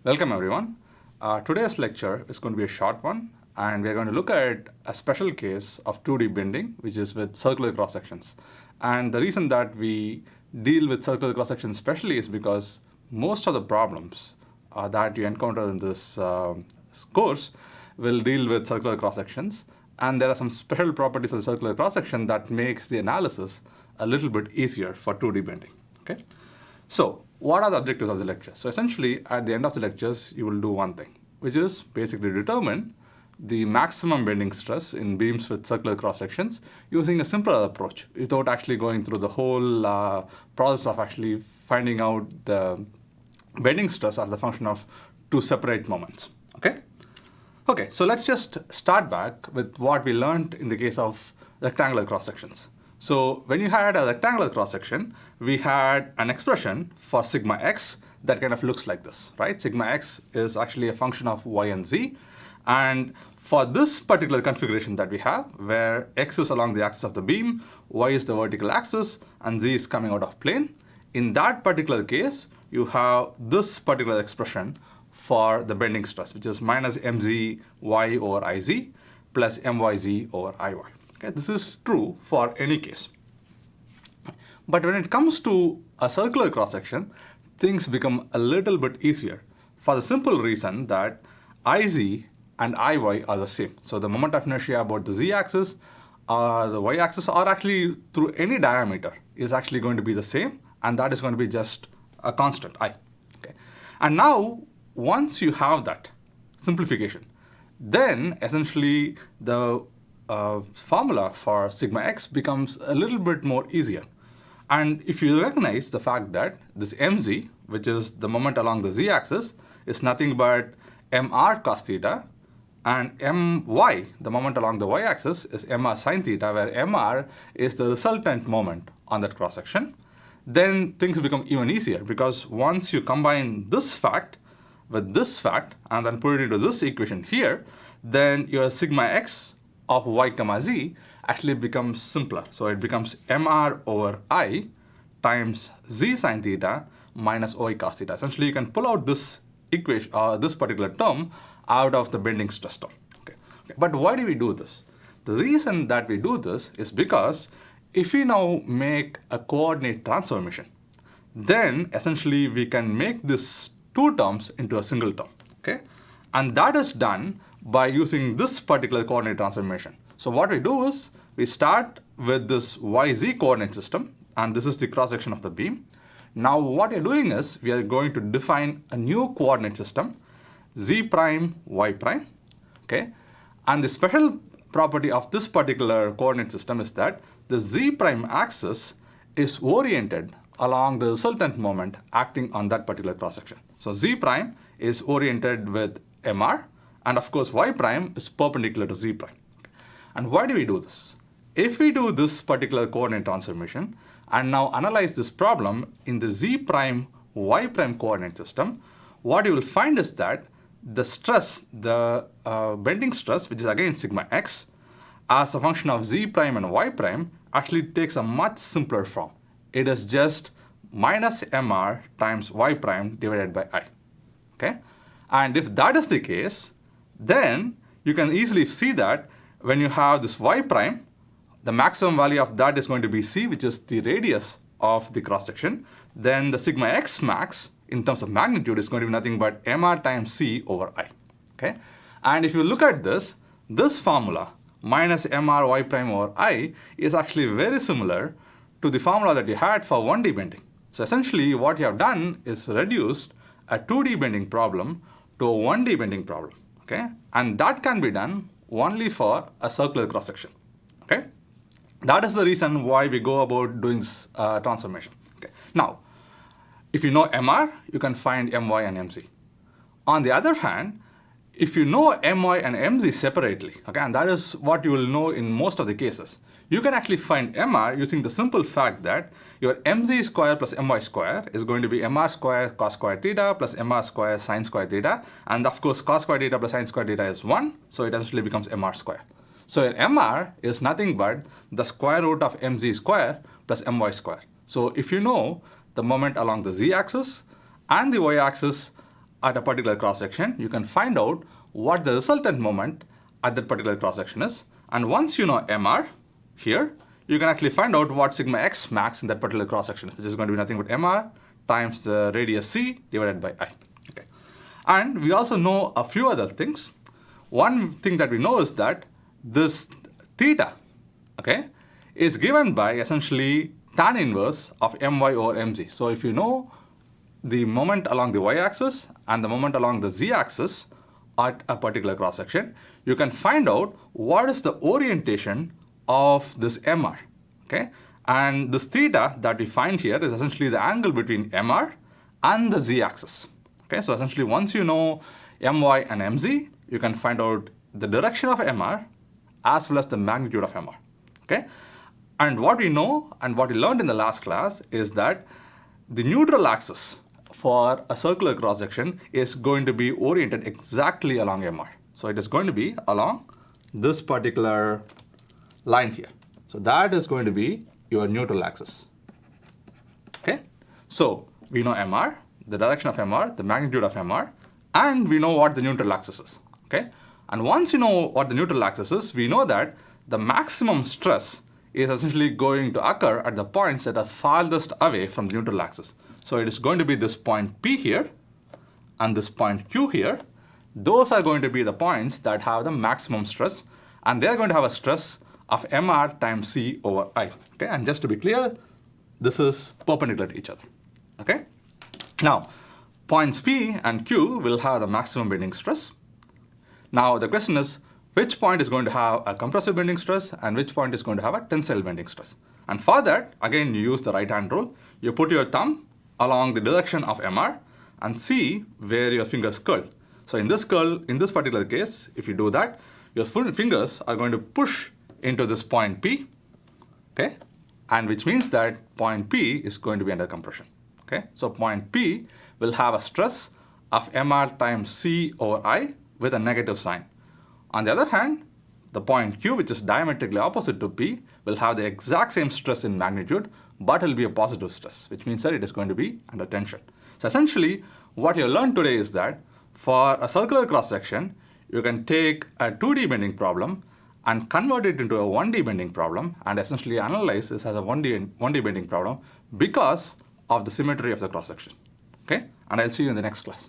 Welcome everyone. Today's lecture is going to be a short one, and we're going to look at a special case of 2D bending, which is with circular cross sections. And the reason that we deal with circular cross sections especially is because most of the problems that you encounter in this course will deal with circular cross sections, and there are some special properties of the circular cross section that makes the analysis a little bit easier for 2D bending. Okay. So what are the objectives of the lecture? So essentially, at the end of the lectures, you will do one thing, which is basically determine the maximum bending stress in beams with circular cross sections using a simpler approach without actually going through the whole process of actually finding out the bending stress as the function of two separate moments. Okay? Okay, so let's just start back with what we learned in the case of rectangular cross sections. So when you had a rectangular cross section, we had an expression for sigma x that kind of looks like this, right? Sigma x is actually a function of y and z. And for this particular configuration that we have, where x is along the axis of the beam, y is the vertical axis, and z is coming out of plane, in that particular case, you have this particular expression for the bending stress, which is minus mzy over iz plus myz over iy. Okay, this is true for any case. But when it comes to a circular cross-section, things become a little bit easier for the simple reason that iz and iy are the same. So the moment of inertia about the z-axis or the y-axis or actually through any diameter is actually going to be the same, and that is going to be just a constant I. Okay. And now, once you have that simplification, then essentially the formula for sigma x becomes a little bit more easier. And if you recognize the fact that this mz, which is the moment along the z-axis, is nothing but mr cos theta, and my, the moment along the y-axis, is mr sin theta, where mr is the resultant moment on that cross-section, then things become even easier, because once you combine this fact with this fact and then put it into this equation here, then your sigma x of y comma z actually becomes simpler. So it becomes mr over I times z sin theta minus y cos theta. Essentially, you can pull out this equation, this particular term, out of the bending stress term. Okay. But why do we do this? The reason that we do this is because if we now make a coordinate transformation, then essentially we can make this two terms into a single term. Okay? And that is done by using this particular coordinate transformation. So what we do is we start with this yz coordinate system, and this is the cross section of the beam. Now what we're doing is we are going to define a new coordinate system, z prime y prime. Okay? And the special property of this particular coordinate system is that the z prime axis is oriented along the resultant moment acting on that particular cross section. So z prime is oriented with mr, and of course y prime is perpendicular to z prime. And why do we do this? If we do this particular coordinate transformation and now analyze this problem in the z prime y prime coordinate system, what you will find is that the stress, the bending stress, which is again sigma x, as a function of z prime and y prime, actually takes a much simpler form. It is just minus mr times y prime divided by I. Okay? And if that is the case, then you can easily see that when you have this y prime, the maximum value of that is going to be c, which is the radius of the cross section. Then the sigma x max in terms of magnitude is going to be nothing but mr times c over I. Okay? And if you look at this formula, minus mr y prime over I, is actually very similar to the formula that you had for 1D bending. So essentially what you have done is reduced a 2D bending problem to a 1D bending problem. Okay? And that can be done only for a circular cross section. Okay? That is the reason why we go about doing this transformation. Okay? Now, if you know mr, you can find my and mz. On the other hand, if you know my and mz separately, okay, and that is what you will know in most of the cases, you can actually find mr using the simple fact that your mz square plus my square is going to be mr square cos square theta plus mr square sin square theta, and of course cos square theta plus sin square theta is 1, so it essentially becomes mr square. So your mr is nothing but the square root of mz square plus my square. So if you know the moment along the z-axis and the y-axis at a particular cross-section, you can find out what the resultant moment at that particular cross-section is. And once you know MR here, you can actually find out what sigma x max in that particular cross-section, which is going to be nothing but MR times the radius c divided by I. Okay. And we also know a few other things. One thing that we know is that this theta, okay, is given by essentially tan inverse of my over mz. So if you know the moment along the y-axis and the moment along the z-axis at a particular cross-section, you can find out what is the orientation of this MR, okay? And this theta that we find here is essentially the angle between MR and the z-axis, okay? So essentially once you know my and mz, you can find out the direction of MR as well as the magnitude of MR, okay? And what we know and what we learned in the last class is that the neutral axis for a circular cross-section is going to be oriented exactly along MR. So it is going to be along this particular line here. So that is going to be your neutral axis. Okay? So we know MR, the direction of MR, the magnitude of MR, and we know what the neutral axis is. Okay? And once you know what the neutral axis is, we know that the maximum stress is essentially going to occur at the points that are farthest away from the neutral axis. So it is going to be this point P here and this point Q here. Those are going to be the points that have the maximum stress, and they are going to have a stress of MR times C over I. Okay, and just to be clear, this is perpendicular to each other. Okay, now points P and Q will have the maximum bending stress. Now the question is, which point is going to have a compressive bending stress and which point is going to have a tensile bending stress? And for that, again, you use the right hand rule. You put your thumb along the direction of MR and see where your fingers curl. So in this particular case, if you do that, your fingers are going to push into this point P, okay? And which means that point P is going to be under compression, okay? So point P will have a stress of MR times C over I with a negative sign. On the other hand, the point Q, which is diametrically opposite to P, will have the exact same stress in magnitude, but it will be a positive stress, which means that it is going to be under tension. So essentially, what you learned today is that for a circular cross-section, you can take a 2D bending problem and convert it into a 1D bending problem and essentially analyze this as a 1D bending problem because of the symmetry of the cross-section. Okay? And I'll see you in the next class.